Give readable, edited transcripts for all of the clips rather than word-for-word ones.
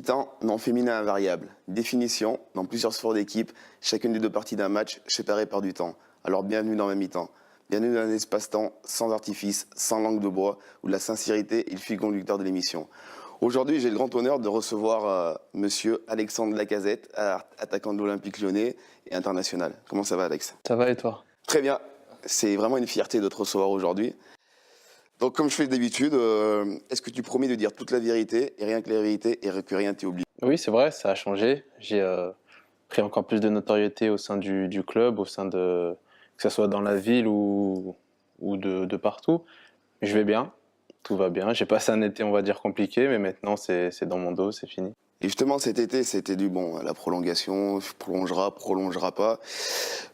Mi-temps, nom féminin invariable. Définition, dans plusieurs sports d'équipe, chacune des deux parties d'un match séparées par du temps. Alors bienvenue dans ma mi-temps. Bienvenue dans un espace-temps sans artifice, sans langue de bois, où la sincérité est le fil conducteur de l'émission. Aujourd'hui, j'ai le grand honneur de recevoir monsieur Alexandre Lacazette, attaquant de l'Olympique Lyonnais et international. Comment ça va, Alex? Ça va et toi? Très bien. C'est vraiment une fierté de te recevoir aujourd'hui. Donc, comme je fais d'habitude, est-ce que tu promets de dire toute la vérité et rien que la vérité et que rien t'est oublié? Oui, c'est vrai, ça a changé. J'ai pris encore plus de notoriété au sein du club, au sein de, que ce soit dans la ville ou de partout. Je vais bien, tout va bien. J'ai passé un été, on va dire, compliqué, mais maintenant, c'est dans mon dos, c'est fini. Et justement, cet été, c'était du bon, la prolongation, prolongera pas.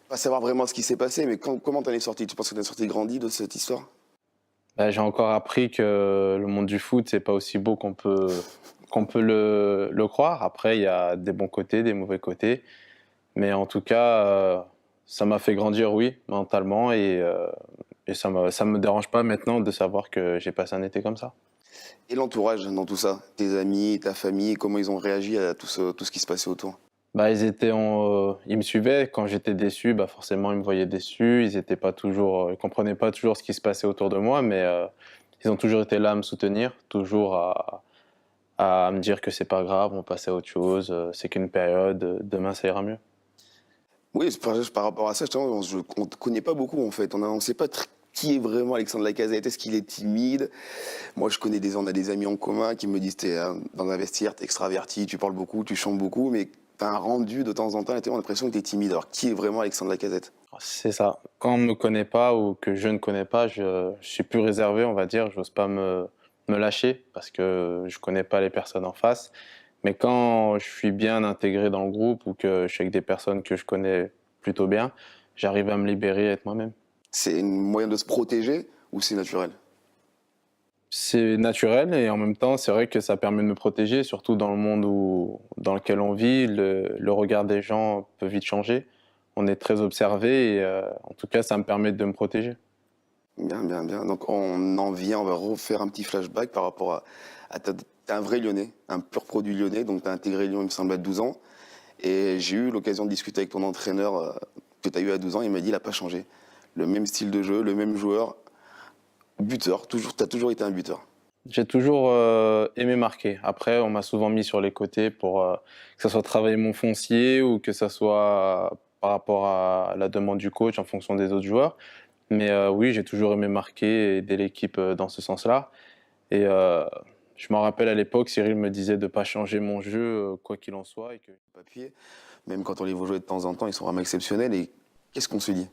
Pas savoir vraiment ce qui s'est passé, mais comment t'en es sorti? Tu penses que t'en es sorti grandi de cette histoire? J'ai encore appris que le monde du foot, c'est pas aussi beau qu'on peut le croire. Après, il y a des bons côtés, des mauvais côtés. Mais en tout cas, ça m'a fait grandir, oui, mentalement. Et ça me dérange pas maintenant de savoir que j'ai passé un été comme ça. Et l'entourage dans tout ça? Tes amis, ta famille, comment ils ont réagi à tout ce qui se passait autour? Ils me suivaient. Quand j'étais déçu, forcément, ils me voyaient déçu. Ils comprenaient pas toujours ce qui se passait autour de moi, mais ils ont toujours été là à me soutenir, toujours à me dire que c'est pas grave, on passe à autre chose, c'est qu'une période, demain ça ira mieux. Oui, par rapport à ça, on ne connaît pas beaucoup en fait. On ne sait pas qui est vraiment Alexandre Lacazette. Est-ce qu'il est timide? Moi, on a des amis en commun qui me disent t'es dans un vestiaire, t'es extraverti, tu parles beaucoup, tu chantes beaucoup, mais t'as un rendu de temps en temps, on a l'impression que t'es timide. Alors, qui est vraiment Alexandre Lacazette? C'est ça. Quand on ne me connaît pas ou que je ne connais pas, je suis plus réservé, on va dire. Je n'ose pas me lâcher parce que je ne connais pas les personnes en face. Mais quand je suis bien intégré dans le groupe ou que je suis avec des personnes que je connais plutôt bien, j'arrive à me libérer et être moi-même. C'est un moyen de se protéger ou c'est naturel? C'est naturel et en même temps, c'est vrai que ça permet de me protéger, surtout dans le monde dans lequel on vit. Le regard des gens peut vite changer. On est très observé et en tout cas, ça me permet de me protéger. Bien, bien, bien. Donc on va refaire un petit flashback par rapport à t'es un vrai Lyonnais, un pur produit lyonnais, donc tu as intégré Lyon, il me semble, à 12 ans. Et j'ai eu l'occasion de discuter avec ton entraîneur que tu as eu à 12 ans, il m'a dit il n'a pas changé. Le même style de jeu, le même joueur, buteur, tu as toujours été un buteur. J'ai toujours aimé marquer. Après, on m'a souvent mis sur les côtés pour que ça soit travailler mon foncier ou que ça soit par rapport à la demande du coach en fonction des autres joueurs. Mais oui, j'ai toujours aimé marquer et aider l'équipe dans ce sens-là. Et je m'en rappelle à l'époque, Cyril me disait de ne pas changer mon jeu, quoi qu'il en soit. Et que... Papier, même quand on les voit jouer de temps en temps, ils sont vraiment exceptionnels. Et qu'est-ce qu'on se dit?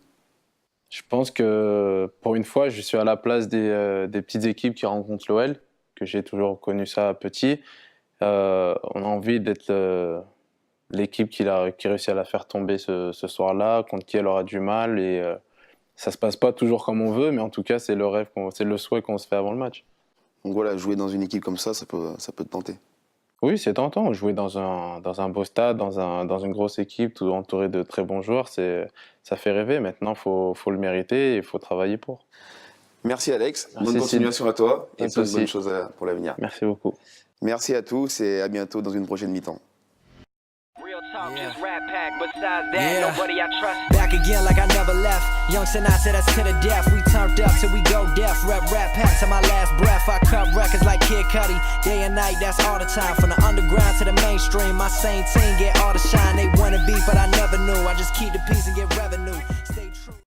Je pense que pour une fois, je suis à la place des petites équipes qui rencontrent l'OL, que j'ai toujours connu ça petit. On a envie d'être l'équipe qui réussit à la faire tomber ce soir-là, contre qui elle aura du mal. Et ça ne se passe pas toujours comme on veut, mais en tout cas, c'est le rêve, c'est le souhait qu'on se fait avant le match. Donc voilà, jouer dans une équipe comme ça peut te tenter. Oui, c'est tentant. Jouer dans un beau stade, dans une grosse équipe, tout entouré de très bons joueurs, ça fait rêver. Maintenant, faut le mériter et il faut travailler pour. Merci Alex, bonne continuation à toi et plein de bonnes choses pour l'avenir. Merci beaucoup. Merci à tous et à bientôt dans une prochaine mi-temps. Yeah. Back again like I never left. Young Sinatra, that's to the death. We turned up till we go deaf. Rap pack to my last breath. I cut records like Kid Cudi. Day and night, that's all the time. From the underground to the mainstream, my same team get all the shine. They want